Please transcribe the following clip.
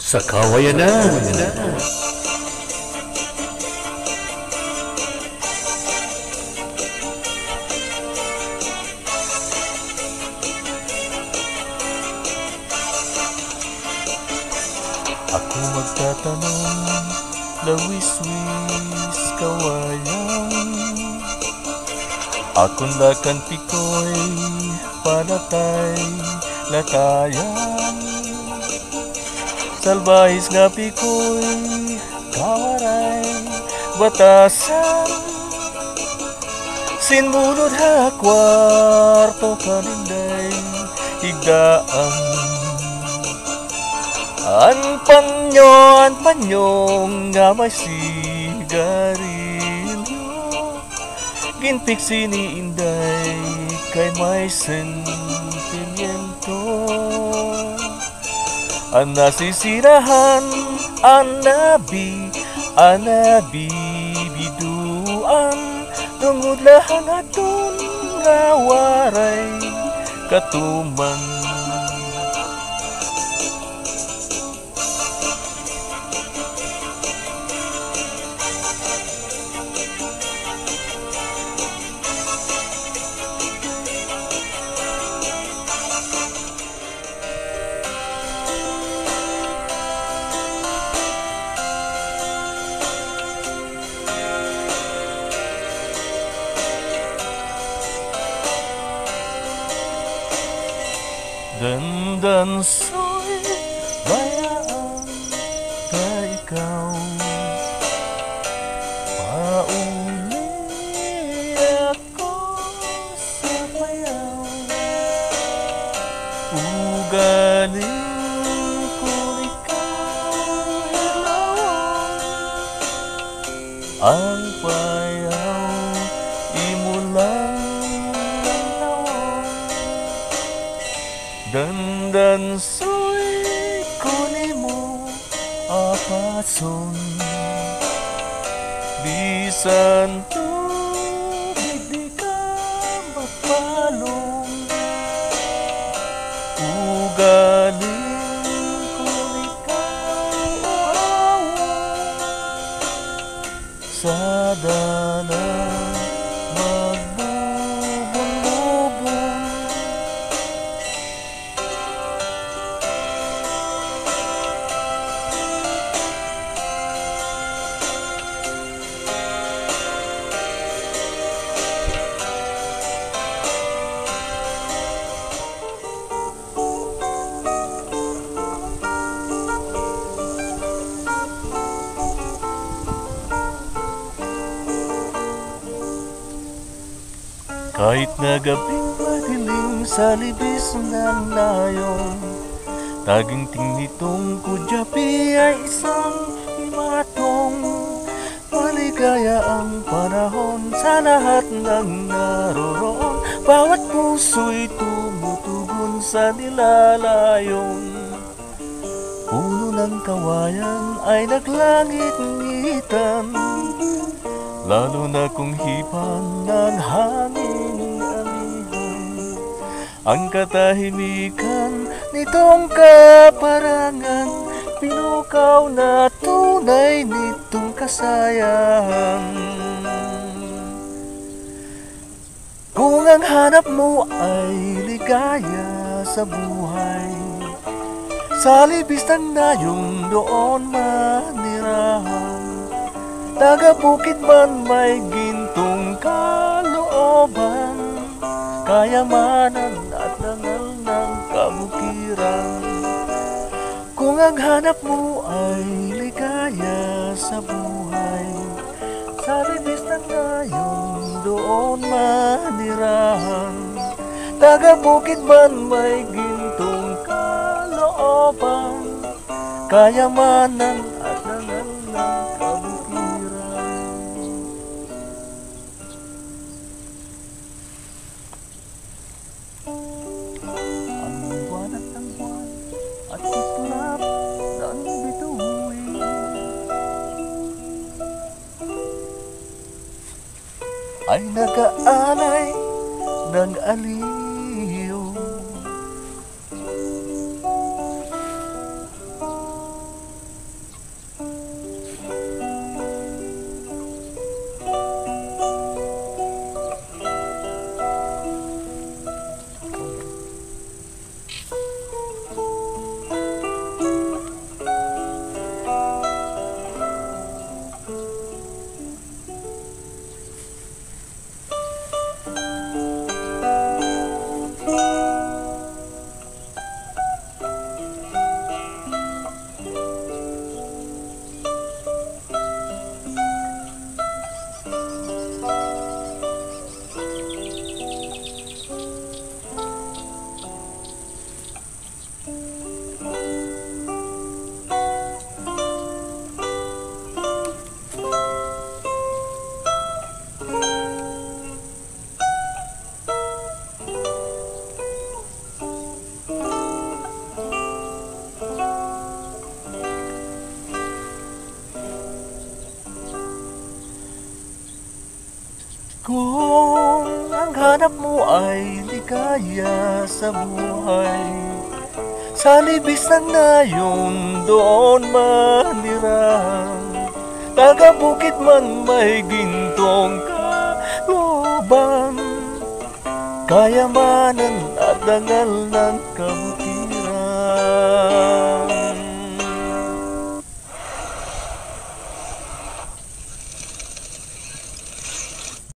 Sa kawayanan. Ako magtatanong, lawis-wis kawayan. Akong lakan pikoy, panatay, latayan. Salbahis nga pikoy, kawaray, batasan. Sinmunod ha kwarto kaninday, higdaan. An panyo nga may sigarilyo, gintik siniinday kay may sentimiento. Ang nasisirahan, biduan, tungod lahang aton nga waray katuman. Dandan so'y bayaan ka ikaw. Pauli ako sa bayaw. Ugaling ko ikaw hilaw. Ang bayaw imo lang. Dandan so'y kunin mo apason. Bisan tubig di ka mapalong. Ugaling ko ikaw sa dalang magbubong-bubong. Kahit na gabing madilim sa libis ng layon, taginting nitong kudyapi ay isang himatong. Maligaya ang panahon sa lahat ng naroroon. Bawat puso'y tumutugon sa nilalayon. Puno ng kawayan ay naglangit-ngitan, lalo na kung hipan ng hangin amihan. Ang katahimikan nitong kaparangan, pinukaw na tunay nitong kasayahan. Kung ang hanap mo ay ligaya sa buhay, sa libis ng dayong doon manirahan. Taga-bukid man may gintong kalooban, kayamanan at dangal ng kabukiran. Kung ang hanap mo ay ligaya sa buhay, sa libis ng ngayon doon manirahan. Taga-bukid man may gintong kalooban, kayamanan at dangal ng kabukiran. Ang buwan at ang buwan at islap ng bituin ay nag-aalay ng aliw. Kung ang hanap mo ay ligaya sa buhay, sa libisan na yun doon manirang, taga bukid man may gintong kalooban, kayamanan at dangal ng kabuti.